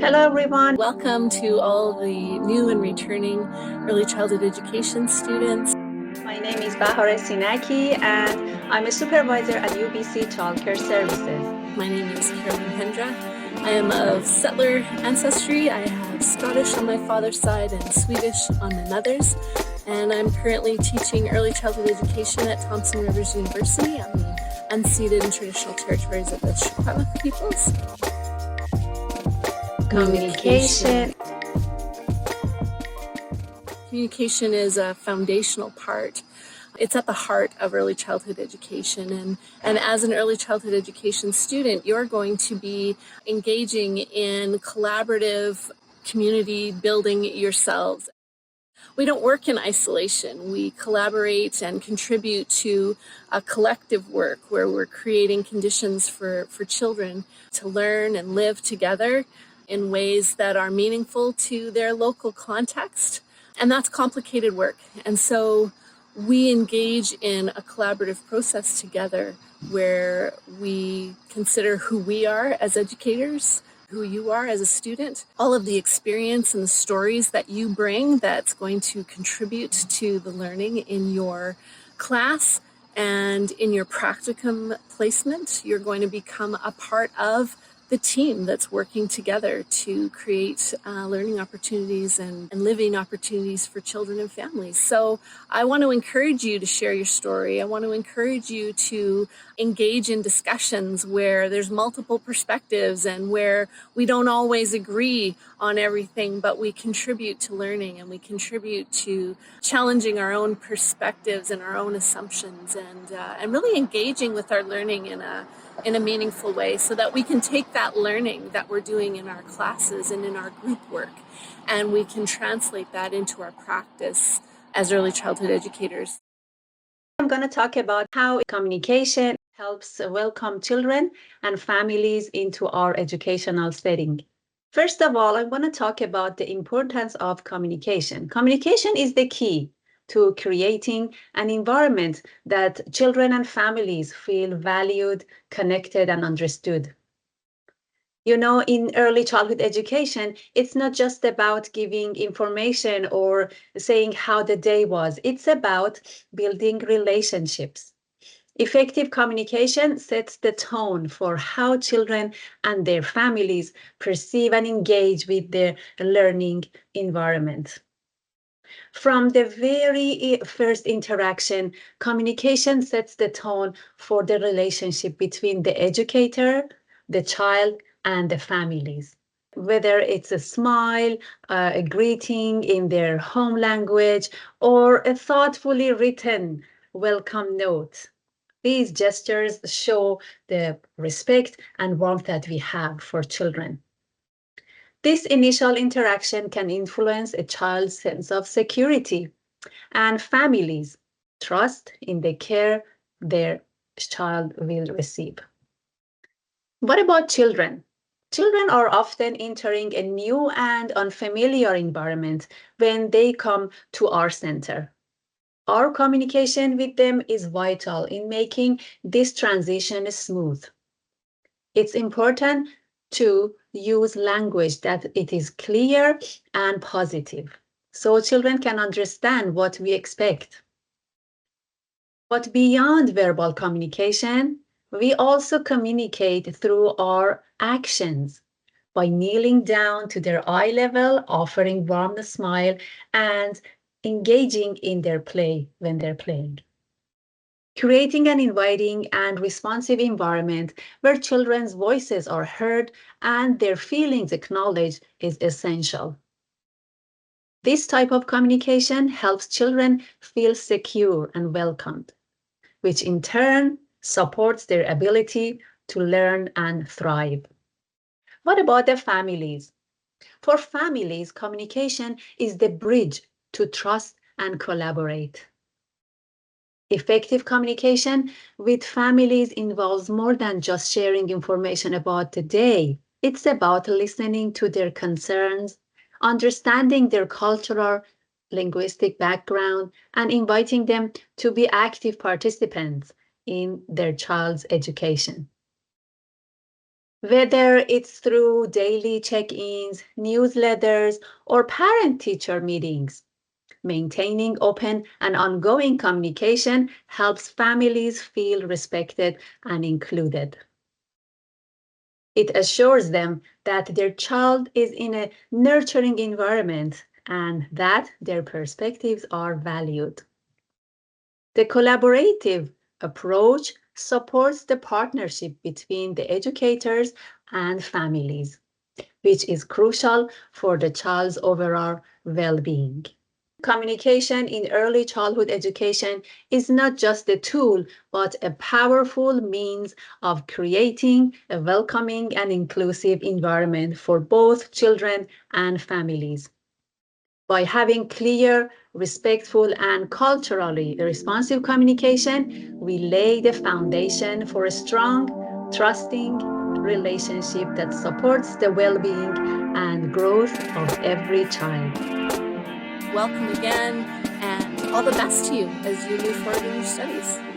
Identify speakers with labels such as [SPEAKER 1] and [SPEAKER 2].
[SPEAKER 1] Hello, everyone.
[SPEAKER 2] Welcome to all the new and returning early childhood education students.
[SPEAKER 1] My name is Bahareh Sinaki, and I'm a supervisor at UBC Childcare Services.
[SPEAKER 2] My name is Karolyn Hendra. I am of settler ancestry. I have Scottish on my father's side and Swedish on my mother's. And I'm currently teaching early childhood education at Thompson Rivers University on the unceded and traditional territories of the Secwepemc peoples.
[SPEAKER 1] Communication.
[SPEAKER 2] Communication is a foundational part. It's at the heart of early childhood education. And as an early childhood education student, you're going to be engaging in collaborative community building yourselves. We don't work in isolation. We collaborate and contribute to a collective work where we're creating conditions for children to learn and live together in ways that are meaningful to their local context. And that's complicated work. And so we engage in a collaborative process together where we consider who we are as educators, who you are as a student, all of the experience and the stories that you bring that's going to contribute to the learning in your class and in your practicum placement. You're going to become a part of the team that's working together to create learning opportunities and living opportunities for children and families. So I want to encourage you to share your story. I want to encourage you to engage in discussions where there's multiple perspectives and where we don't always agree on everything, but we contribute to learning and we contribute to challenging our own perspectives and our own assumptions and really engaging with our learning in a meaningful way so that we can take that learning that we're doing in our classes and in our group work and we can translate that into our practice as early childhood educators.
[SPEAKER 1] I'm going to talk about how communication helps welcome children and families into our educational setting. First of all, I want to talk about the importance of communication. Communication is the key to creating an environment that children and families feel valued, connected, and understood. You know, in early childhood education, it's not just about giving information or saying how the day was. It's about building relationships. Effective communication sets the tone for how children and their families perceive and engage with their learning environment. From the very first interaction, communication sets the tone for the relationship between the educator, the child, and the families. Whether it's a smile, a greeting in their home language, or a thoughtfully written welcome note. These gestures show the respect and warmth that we have for children. This initial interaction can influence a child's sense of security and families' trust in the care their child will receive. What about children? Children are often entering a new and unfamiliar environment when they come to our center. Our communication with them is vital in making this transition smooth. It's important to use language that it is clear and positive, so children can understand what we expect. But beyond verbal communication, we also communicate through our actions by kneeling down to their eye level, offering warm smile, and engaging in their play when they're playing. Creating an inviting and responsive environment where children's voices are heard and their feelings acknowledged is essential. This type of communication helps children feel secure and welcomed, which in turn supports their ability to learn and thrive. What about the families? For families, communication is the bridge to trust and collaborate. Effective communication with families involves more than just sharing information about the day. It's about listening to their concerns, understanding their cultural, linguistic background, and inviting them to be active participants in their child's education. Whether it's through daily check-ins, newsletters, or parent-teacher meetings, maintaining open and ongoing communication helps families feel respected and included. It assures them that their child is in a nurturing environment and that their perspectives are valued. The collaborative approach supports the partnership between the educators and families, which is crucial for the child's overall well-being. Communication in early childhood education is not just a tool, but a powerful means of creating a welcoming and inclusive environment for both children and families. By having clear, respectful, and culturally responsive communication, we lay the foundation for a strong, trusting relationship that supports the well-being and growth of every child.
[SPEAKER 2] Welcome again, and all the best to you as you move forward in your studies.